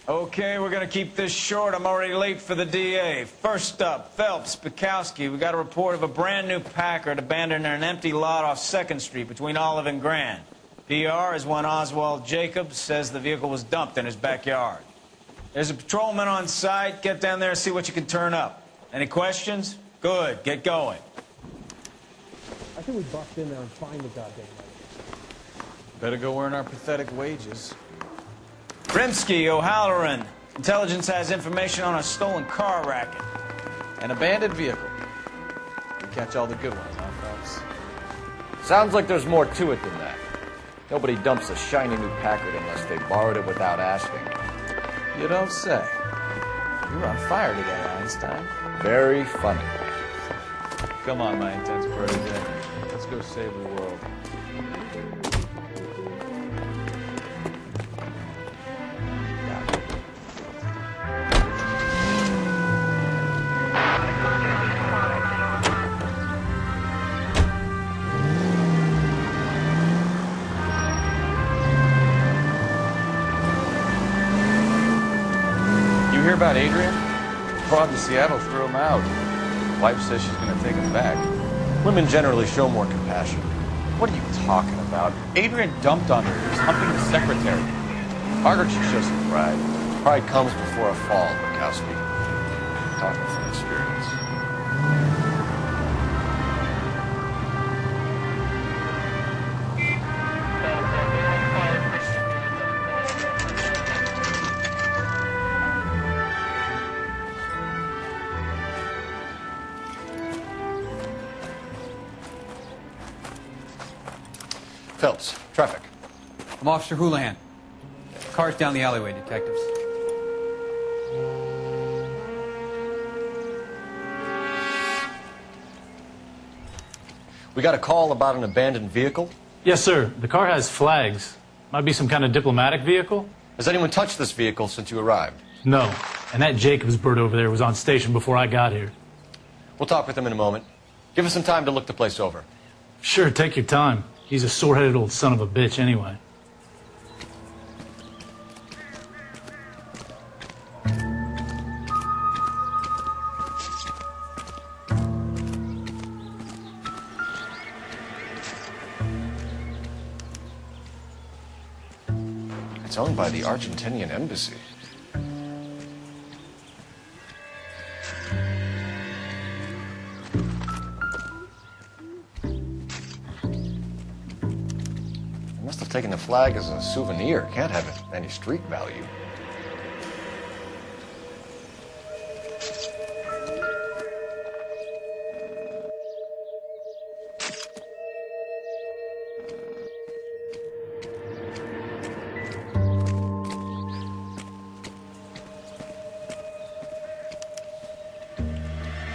Okay, we're gonna keep this short. I'm already late for the DA. First up, Phelps, Bukowski. We got a report of a brand new Packard abandoned in an empty lot off 2nd Street between Olive and Grand. PR is one Oswald Jacobs says the vehicle was dumped in his backyard. There's a patrolman on site. Get down there and see what you can turn up. Any questions? Good. Get going. I think we bust in there and find the goddamn lady. Better go earn our pathetic wages. Rimsky, O'Halloran. Intelligence has information on a stolen car racket. An abandoned vehicle. We catch all the good ones, huh, Phelps? Sounds like there's more to it than that. Nobody dumps a shiny new Packard unless they borrowed it without asking. You don't say. You were on fire today, Einstein. Very funny. Come on, my intense protege. Let's go save the world. You hear about Adrian? Bob to Seattle threw him out. Wife says she's going to take him back. Women generally show more compassion. What are you talking about? Adrian dumped on her. He was humping the secretary. Margaret should show some pride. Pride comes before a fall, Bukowski. Talking from experience. Phelps, traffic. I'm Officer Houlihan. Car's down the alleyway, detectives. We got a call about an abandoned vehicle. Yes, sir. The car has flags. Might be some kind of diplomatic vehicle. Has anyone touched this vehicle since you arrived? No. And that Jacobs bird over there was on station before I got here. We'll talk with him in a moment. Give us some time to look the place over. Sure, take your time. He's a sore-headed old son of a bitch anyway. It's owned by the Argentinian embassy. Must have taken the flag as a souvenir. Can't have any street value.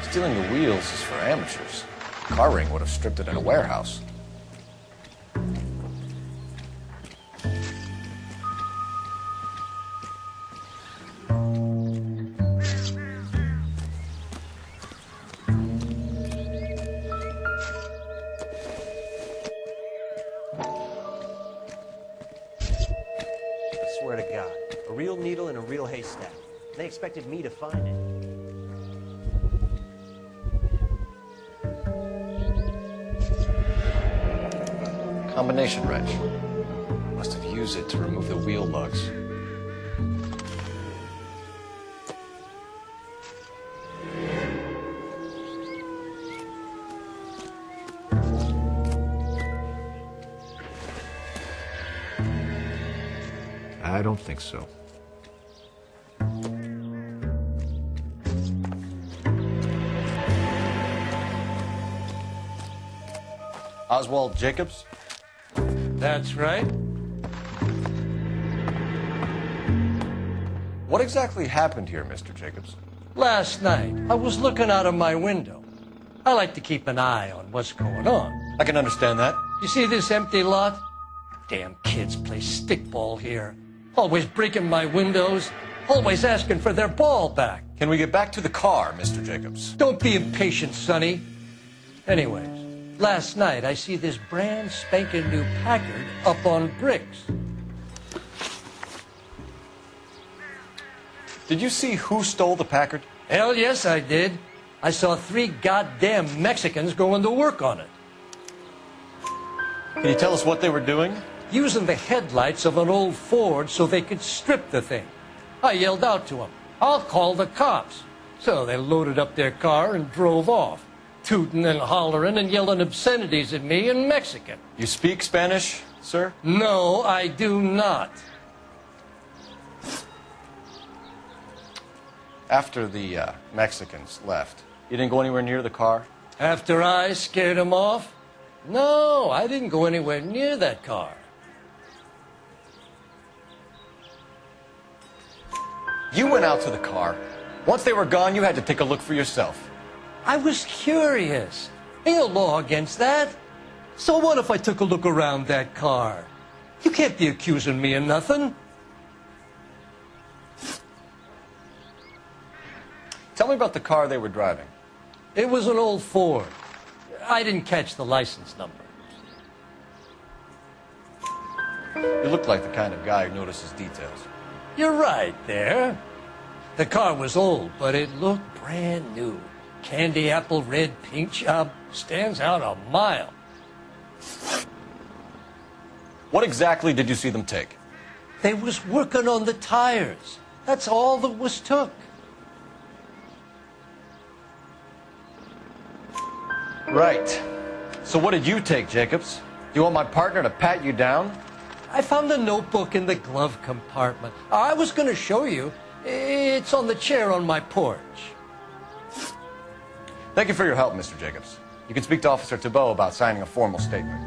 Stealing the wheels is for amateurs. Car ring would have stripped it in a warehouse. I swear to God, a real needle in a real haystack. They expected me to find it. Combination wrench. Must have used it to remove the wheel lugs. I don't think so. Oswald Jacobs? That's right. What exactly happened here, Mr. Jacobs? Last night, I was looking out of my window. I like to keep an eye on what's going on. I can understand that. You see this empty lot? Damn kids play stickball here. Always breaking my windows. Always asking for their ball back. Can we get back to the car, Mr. Jacobs? Don't be impatient, Sonny. Anyways, last night I see this brand spanking new Packard up on bricks. Did you see who stole the Packard? Hell yes, I did. I saw 3 goddamn Mexicans going to work on it. Can you tell us what they were doing? Using the headlights of an old Ford so they could strip the thing. I yelled out to them, "I'll call the cops." So they loaded up their car and drove off, tooting and hollering and yelling obscenities at me in Mexican. You speak Spanish, sir? No, I do not. After the Mexicans left, you didn't go anywhere near the car? After I scared them off? No, I didn't go anywhere near that car. You went out to the car. Once they were gone, you had to take a look for yourself. I was curious. Ain't no law against that. So what if I took a look around that car? You can't be accusing me of nothing. Tell me about the car they were driving. It was an old Ford. I didn't catch the license number. You look like the kind of guy who notices details. You're right there. The car was old, but it looked brand new. Candy apple red paint job stands out a mile. What exactly did you see them take? They was working on the tires. That's all that was took. Right. So what did you take, Jacobs? Do you want my partner to pat you down? I found a notebook in the glove compartment. I was going to show you. It's on the chair on my porch. Thank you for your help, Mr. Jacobs. You can speak to Officer Thibault about signing a formal statement.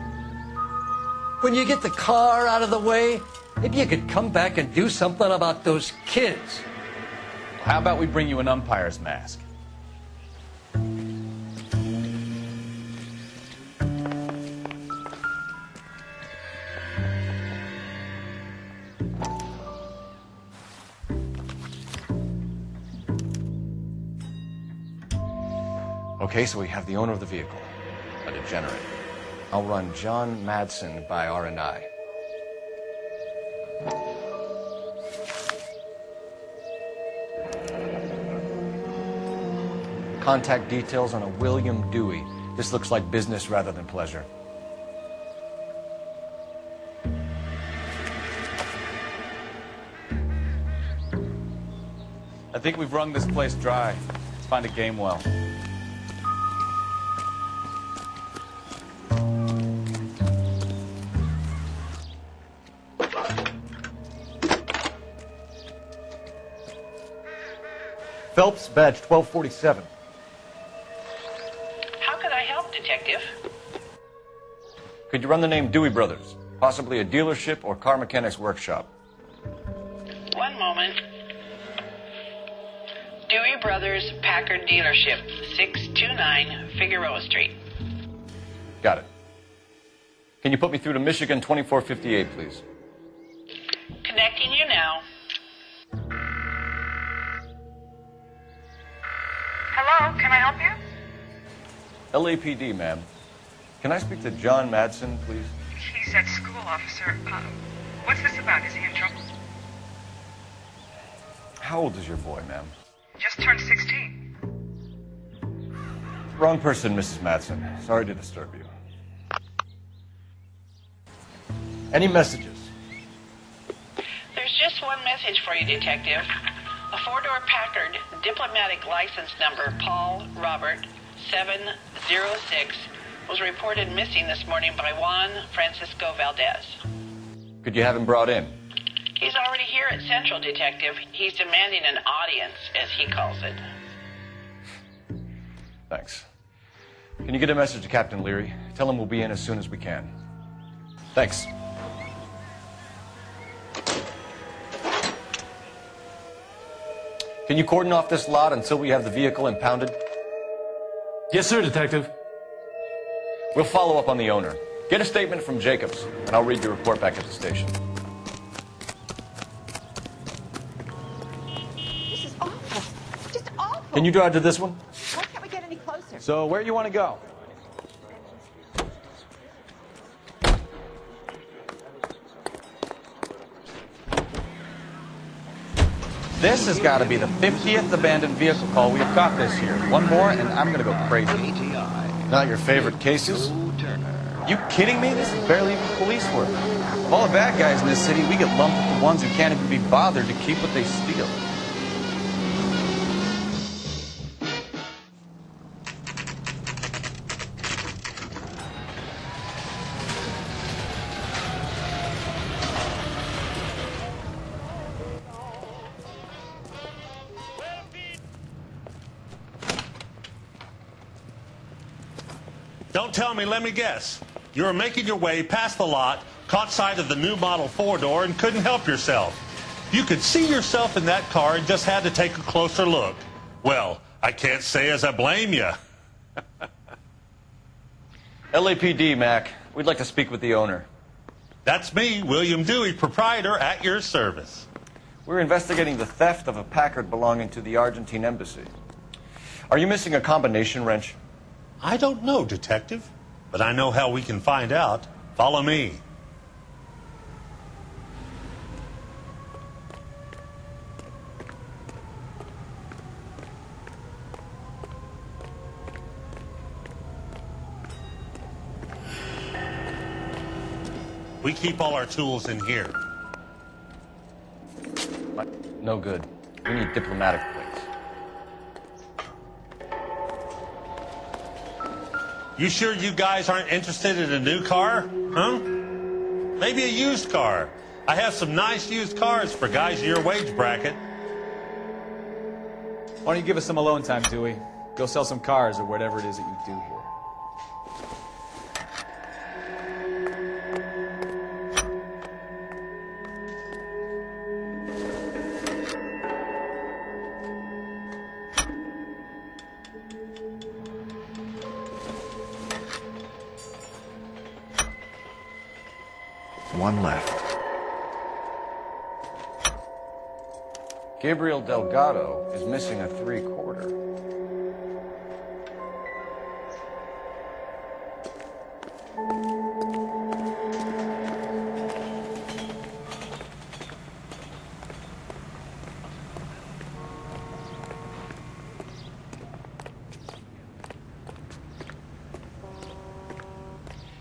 When you get the car out of the way, maybe you could come back and do something about those kids. How about we bring you an umpire's mask? Okay, so we have the owner of the vehicle, a degenerate. I'll run John Madsen by R&I. Contact details on a William Dewey. This looks like business rather than pleasure. I think we've wrung this place dry. Let's find a game well. Phelps, badge 1247. How could I help, Detective? Could you run the name Dewey Brothers? Possibly a dealership or car mechanics workshop. One moment. Dewey Brothers Packard Dealership, 629 Figueroa Street. Got it. Can you put me through to Michigan 2458, please? Connecting you now. Hello, can I help you? LAPD, ma'am. Can I speak to John Madsen, please? He's at school, officer. What's this about? Is he in trouble? How old is your boy, ma'am? Just turned 16. Wrong person, Mrs. Madsen. Sorry to disturb you. Any messages? There's just one message for you, Detective. A 4-door Packard, diplomatic license number Paul Robert 706, was reported missing this morning by Juan Francisco Valdez. Could you have him brought in? He's already here at Central, Detective. He's demanding an audience, as he calls it. Thanks. Can you get a message to Captain Leary? Tell him we'll be in as soon as we can. Thanks. Can you cordon off this lot until we have the vehicle impounded? Yes, sir, Detective. We'll follow up on the owner. Get a statement from Jacobs, and I'll read your report back at the station. This is awful. Just awful. Can you drive to this one? Why can't we get any closer? So, where do you want to go? This has got to be the 50th abandoned vehicle call we have got this year. One more, and I'm going to go crazy. Not your favorite cases? You kidding me? This is barely even police work. Of all the bad guys in this city, we get lumped with the ones who can't even be bothered to keep what they steal. Don't tell me, let me guess. You were making your way past the lot, caught sight of the new model four-door, and couldn't help yourself. You could see yourself in that car and just had to take a closer look. Well, I can't say as I blame you. LAPD, Mac. We'd like to speak with the owner. That's me, William Dewey, proprietor, at your service. We're investigating the theft of a Packard belonging to the Argentine embassy. Are you missing a combination wrench? I don't know, Detective, but I know how we can find out. Follow me. We keep all our tools in here. No good. We need diplomatic plates. You sure you guys aren't interested in a new car? Huh? Maybe a used car. I have some nice used cars for guys in your wage bracket. Why don't you give us some alone time, Dewey? Go sell some cars or whatever it is that you do here. One left. Gabriel Delgado is missing a 3/4.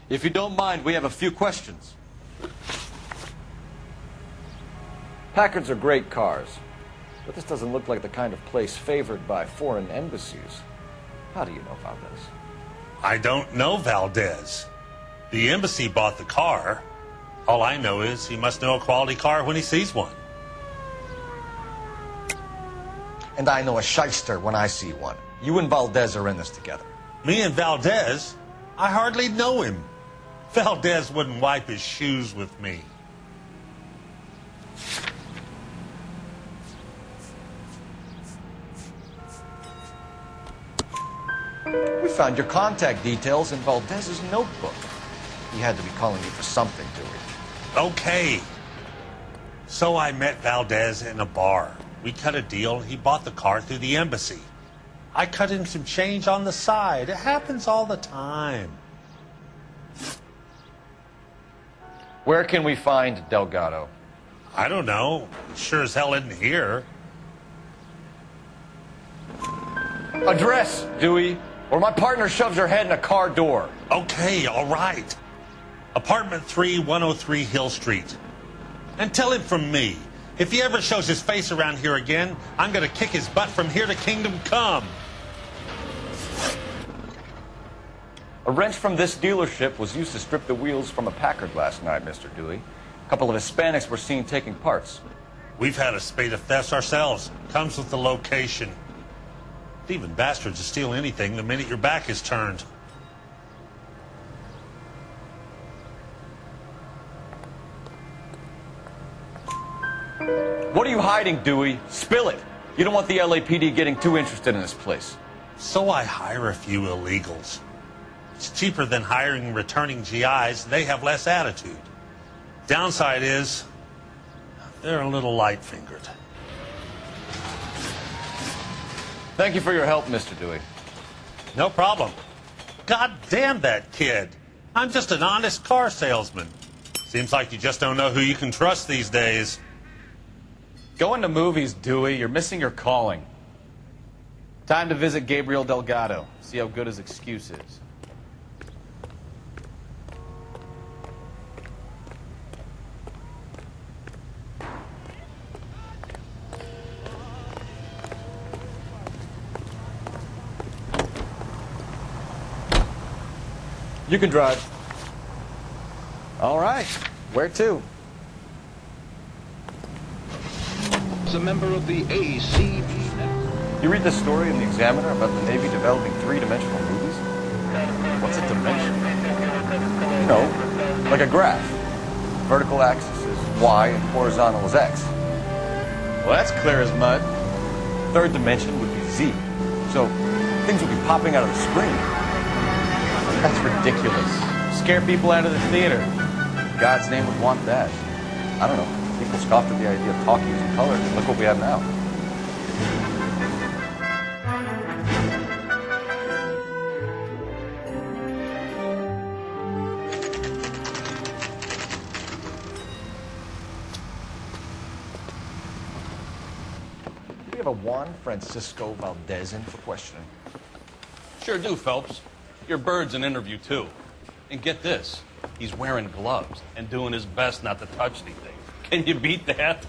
If you don't mind, we have a few questions. Packards are great cars, but this doesn't look like the kind of place favored by foreign embassies. How do you know Valdez? I don't know Valdez. The embassy bought the car. All I know is he must know a quality car when he sees one. And I know a shyster when I see one. You and Valdez are in this together. Me and Valdez? I hardly know him. Valdez wouldn't wipe his shoes with me. We found your contact details in Valdez's notebook. He had to be calling you for something, Dewey. Okay. So I met Valdez in a bar. We cut a deal. He bought the car through the embassy. I cut him some change on the side. It happens all the time. Where can we find Delgado? I don't know. Sure as hell isn't here. Address, Dewey, or my partner shoves her head in a car door. Okay, all right. Apartment 3, 103 Hill Street. And tell him from me, if he ever shows his face around here again, I'm going to kick his butt from here to Kingdom Come. A wrench from this dealership was used to strip the wheels from a Packard last night, Mr. Dewey. A couple of Hispanics were seen taking parts. We've had a spate of thefts ourselves. Comes with the location. Thieving bastards will steal anything the minute your back is turned. What are you hiding, Dewey? Spill it. You don't want the LAPD getting too interested in this place. So I hire a few illegals. It's cheaper than hiring returning GIs. They have less attitude. Downside is, they're a little light-fingered. Thank you for your help, Mr. Dewey. No problem. God damn that kid. I'm just an honest car salesman. Seems like you just don't know who you can trust these days. Going to movies, Dewey. You're missing your calling. Time to visit Gabriel Delgado. See how good his excuse is. You can drive. All right. Where to? It's a member of the ACB. You read this story in the Examiner about the Navy developing three-dimensional movies? What's a dimension? You know, like a graph. Vertical axis is Y and horizontal is X. Well, that's clear as mud. Third dimension would be Z. So things would be popping out of the screen. That's ridiculous. Scare people out of the theater. God's name would want that. I don't know. People scoffed at the idea of talkies and color. Look what we have now. Do we have a Juan Francisco Valdez in for questioning? Sure do, Phelps. Your bird's an interview, too. And get this, he's wearing gloves and doing his best not to touch anything. Can you beat that?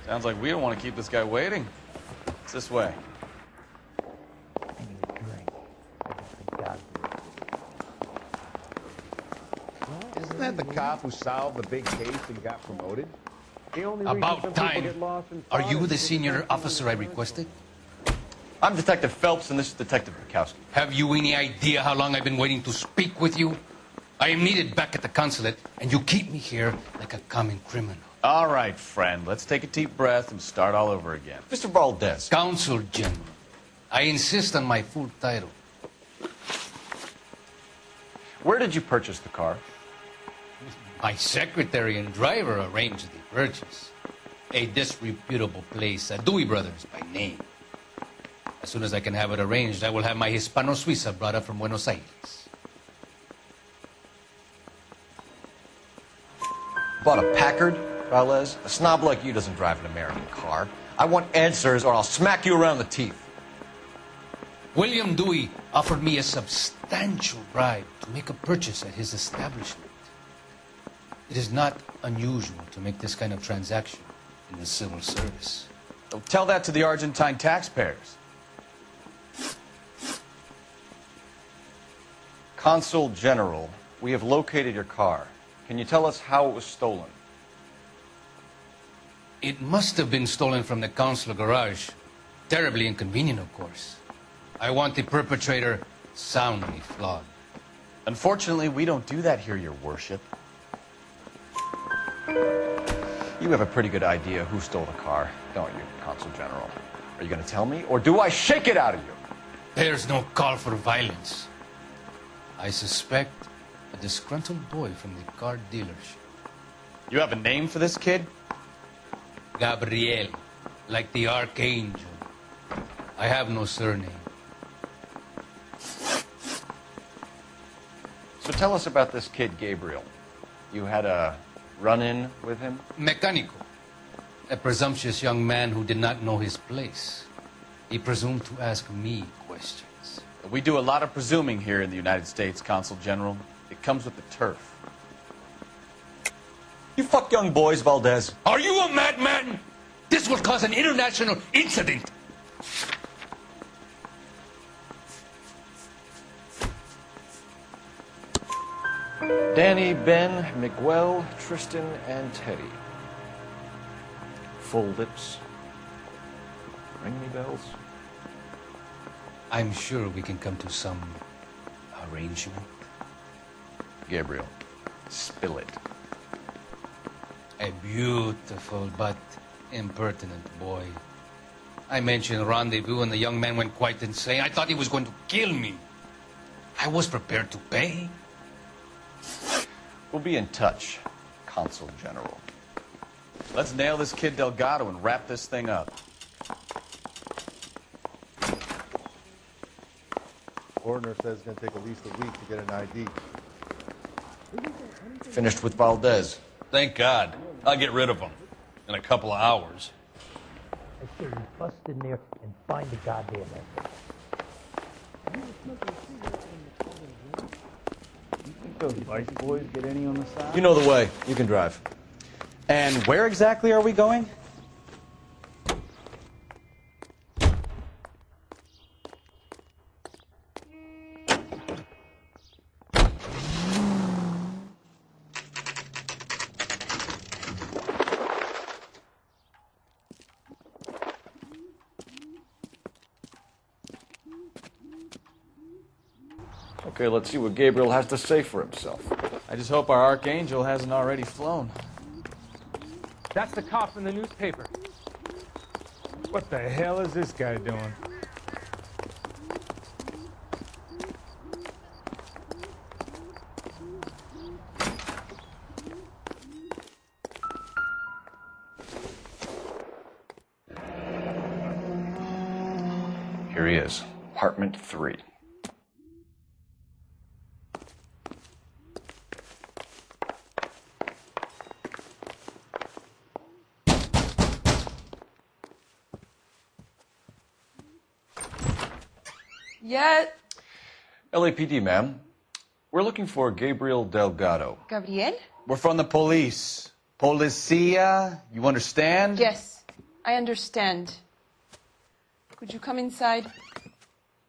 Sounds like we don't want to keep this guy waiting. It's this way. Isn't that the cop who solved the big case and got promoted? The only reason some About people time. get lost in Are thought you is the because senior they officer I requested? I'm Detective Phelps, and this is Detective Bukowski. Have you any idea how long I've been waiting to speak with you? I am needed back at the consulate, and you keep me here like a common criminal. All right, friend. Let's take a deep breath and start all over again. Mr. Valdez. Consul General. I insist on my full title. Where did you purchase the car? My secretary and driver arranged the purchase. A disreputable place, Dewey Brothers by name. As soon as I can have it arranged, I will have my Hispano Suiza brought up from Buenos Aires. Bought a Packard, Valdez? A snob like you doesn't drive an American car. I want answers or I'll smack you around the teeth. William Dewey offered me a substantial bribe to make a purchase at his establishment. It is not unusual to make this kind of transaction in the civil service. So tell that to the Argentine taxpayers. Consul General, we have located your car. Can you tell us how it was stolen? It must have been stolen from the consular garage. Terribly inconvenient, of course. I want the perpetrator soundly flogged. Unfortunately, we don't do that here, Your Worship. You have a pretty good idea who stole the car, don't you, Consul General? Are you going to tell me, or do I shake it out of you? There's no call for violence. I suspect a disgruntled boy from the car dealership. You have a name for this kid? Gabriel, like the archangel. I have no surname. So tell us about this kid, Gabriel. You had a run-in with him? Mecánico. A presumptuous young man who did not know his place. He presumed to ask me questions. We do a lot of presuming here in the United States, Consul General. It comes with the turf. You fuck young boys, Valdez. Are you a madman? This will cause an international incident. Danny, Ben, Miguel, Tristan, and Teddy. Full lips. Ring me bells? I'm sure we can come to some arrangement. Gabriel, spill it. A beautiful but impertinent boy. I mentioned rendezvous and the young man went quite insane. I thought he was going to kill me. I was prepared to pay. We'll be in touch, Consul General. Let's nail this kid Delgado and wrap this thing up. Coroner says it's going to take at least a week to get an ID. Finished with Valdez. Thank God. I'll get rid of him in a couple of hours. I say we bust in there and find the goddamn exit. You think those Vice boys get any on the side? You know the way. You can drive. And where exactly are we going? Okay, let's see what Gabriel has to say for himself. I just hope our archangel hasn't already flown. That's the cop in the newspaper. What the hell is this guy doing? Here he is, apartment 3. Yeah. LAPD, ma'am. We're looking for Gabriel Delgado. Gabriel? We're from the police. Policia, you understand? Yes, I understand. Could you come inside?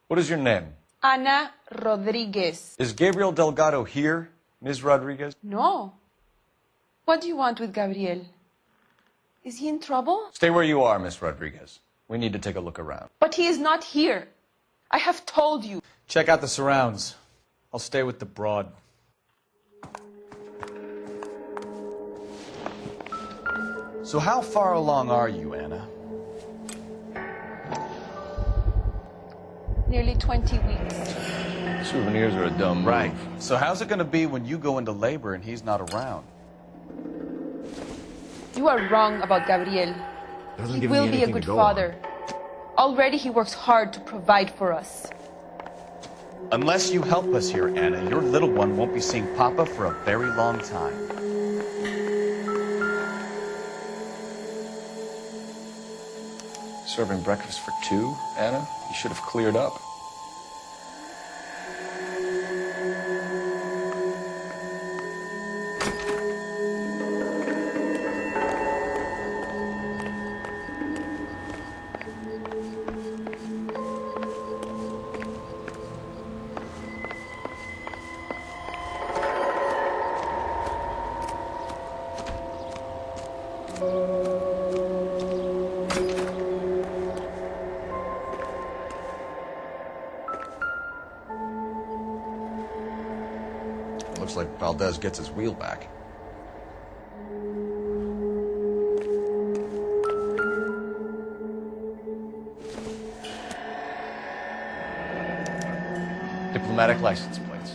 What is your name? Ana Rodriguez. Is Gabriel Delgado here, Ms. Rodriguez? No. What do you want with Gabriel? Is he in trouble? Stay where you are, Ms. Rodriguez. We need to take a look around. But he is not here. I have told you. Check out the surrounds. I'll stay with the broad. So how far along are you, Anna? Nearly 20 weeks. Souvenirs are a dumb move. Right. So how's it going to be when you go into labor and he's not around? You are wrong about Gabriel. He will be a good father. Already he works hard to provide for us. Unless you help us here, Anna, your little one won't be seeing Papa for a very long time. Serving breakfast for 2, Anna? You should have cleared up. Looks like Valdez gets his wheel back. Diplomatic license plates.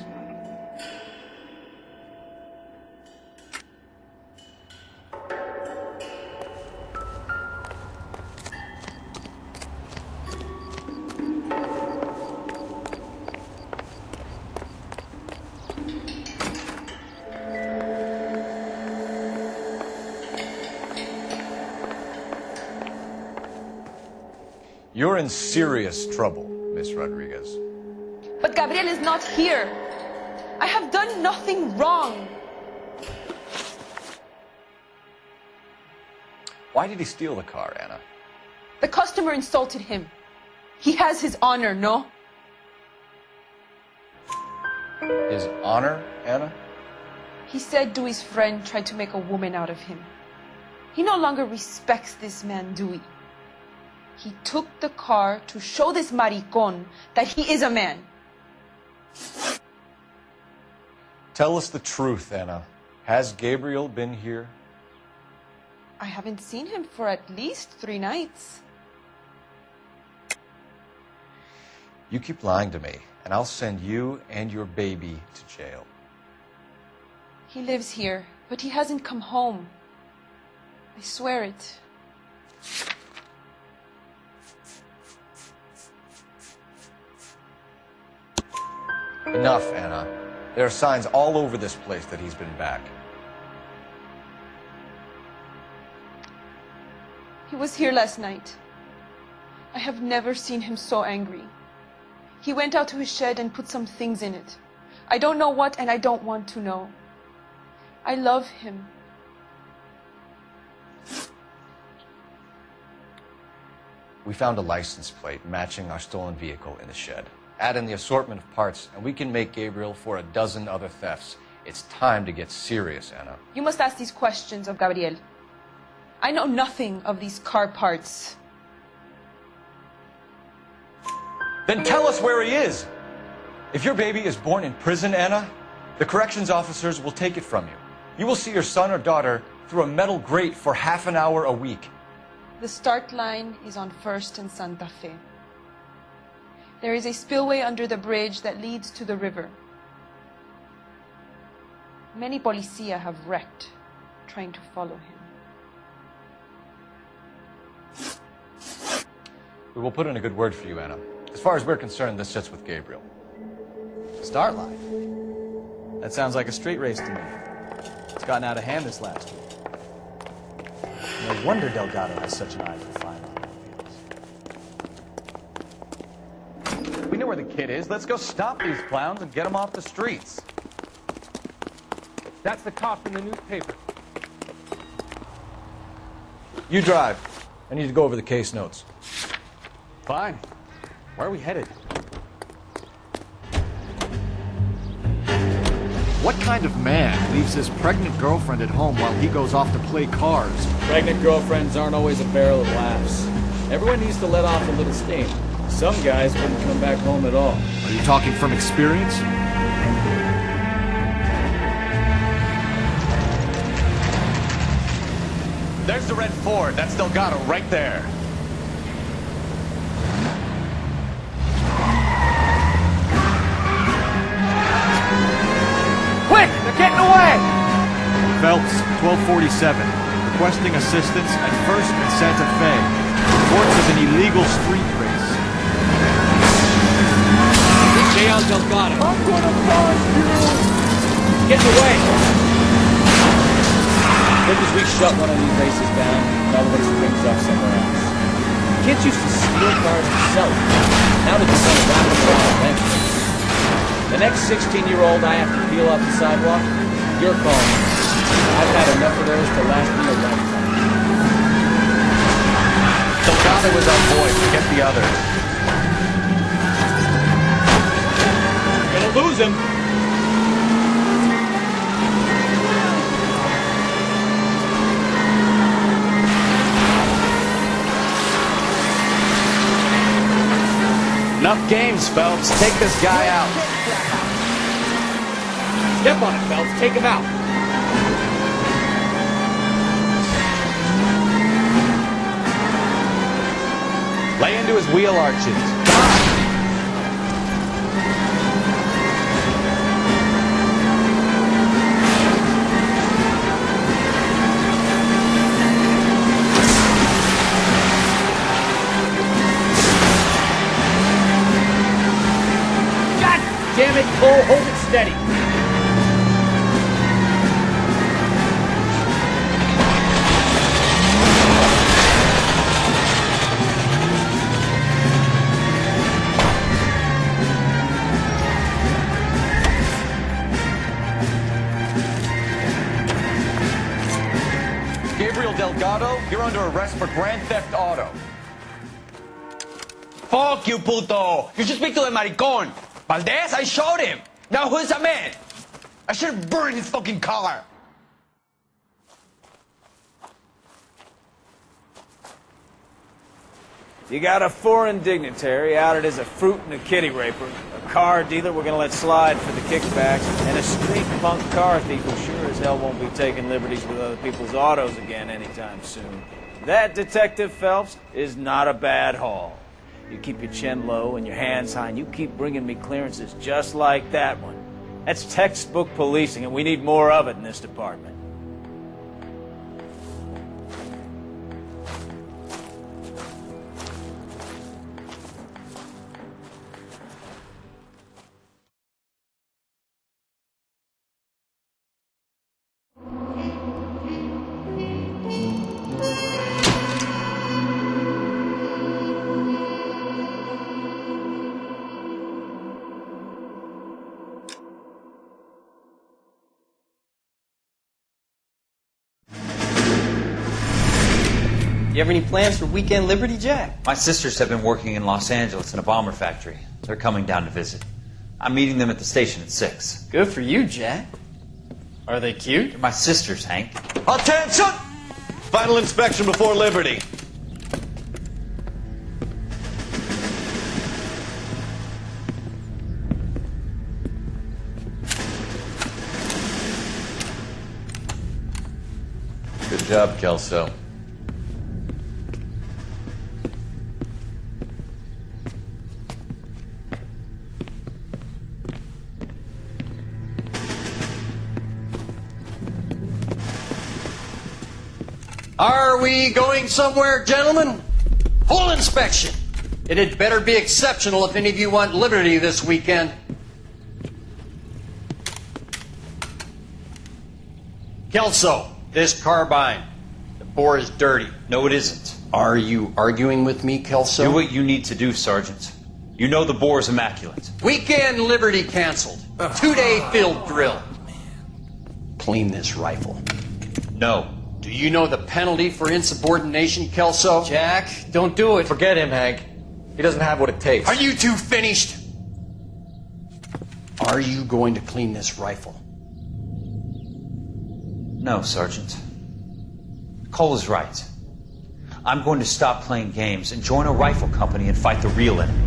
You're in serious trouble, Miss Rodriguez. But Gabriel is not here. I have done nothing wrong. Why did he steal the car, Anna? The customer insulted him. He has his honor, no? His honor, Anna? He said Dewey's friend tried to make a woman out of him. He no longer respects this man, Dewey. He took the car to show this maricón that he is a man. Tell us the truth, Anna. Has Gabriel been here? I haven't seen him for at least 3 nights. You keep lying to me, and I'll send you and your baby to jail. He lives here, but he hasn't come home. I swear it. Enough, Anna. There are signs all over this place that he's been back. He was here last night. I have never seen him so angry. He went out to his shed and put some things in it. I don't know what, and I don't want to know. I love him. We found a license plate matching our stolen vehicle in the shed. Add in the assortment of parts, and we can make Gabriel for a dozen other thefts. It's time to get serious, Anna. You must ask these questions of Gabriel. I know nothing of these car parts. Then tell us where he is! If your baby is born in prison, Anna, the corrections officers will take it from you. You will see your son or daughter through a metal grate for half an hour a week. The start line is on 1st and Santa Fe. There is a spillway under the bridge that leads to the river. Many policia have wrecked trying to follow him. We will put in a good word for you, Anna. As far as we're concerned, this sits with Gabriel. Start line. That sounds like a street race to me. It's gotten out of hand this last week. No wonder Delgado has such an eye for fine automobiles. We know where the kid is. Let's go stop these clowns and get them off the streets. That's the cop in the newspaper. You drive. I need to go over the case notes. Fine. Where are we headed? What kind of man leaves his pregnant girlfriend at home while he goes off to play cards? Pregnant girlfriends aren't always a barrel of laughs. Everyone needs to let off a little steam. Some guys wouldn't come back home at all. Are you talking from experience? There's the red Ford. That's Delgado right there. Quick! They're getting away! Phelps, 1247. Requesting assistance at 1st and Santa Fe. Reports of an illegal street race. Stay on Delgado. I'm gonna bust you! Getting away! Quick as we shut one of these races down, another one springs up somewhere else. Kids used to steal cars and sell them. Now they're just gonna wrap them around eventually. The next 16-year-old I have to peel off the sidewalk, you're calling. I've had enough of those to last me a lifetime. Delgado was our boy. Forget the others. Gonna lose him. Enough games, Phelps. Take this guy out. Step on it, Phelps. Take him out. Lay into his wheel arches. Damn it, Cole, hold it steady. Gabriel Delgado, you're under arrest for Grand Theft Auto. Fuck you, puto! You should speak to the maricón. Valdez, I showed him. Now who's the man? I should have burned his fucking car. You got a foreign dignitary outed as a fruit and a kitty raper, a car dealer we're gonna let slide for the kickbacks, and a street punk car thief who sure as hell won't be taking liberties with other people's autos again anytime soon. That, Detective Phelps, is not a bad haul. You keep your chin low and your hands high, and you keep bringing me clearances just like that one. That's textbook policing, and we need more of it in this department. You have any plans for Weekend Liberty, Jack? My sisters have been working in Los Angeles in a bomber factory. They're coming down to visit. I'm meeting them at the station at 6. Good for you, Jack. Are they cute? They're my sisters, Hank. Attention! Final inspection before Liberty. Good job, Kelso. Are we going somewhere, gentlemen? Full inspection. It had better be exceptional if any of you want liberty this weekend. Kelso, this carbine. The bore is dirty. No, it isn't. Are you arguing with me, Kelso? Do what you need to do, Sergeant. You know the bore is immaculate. Weekend liberty canceled. 2-day field drill. Clean this rifle. No. Do you know the penalty for insubordination, Kelso? Jack, don't do it. Forget him, Hank. He doesn't have what it takes. Are you two finished? Are you going to clean this rifle? No, Sergeant. Cole is right. I'm going to stop playing games and join a rifle company and fight the real enemy.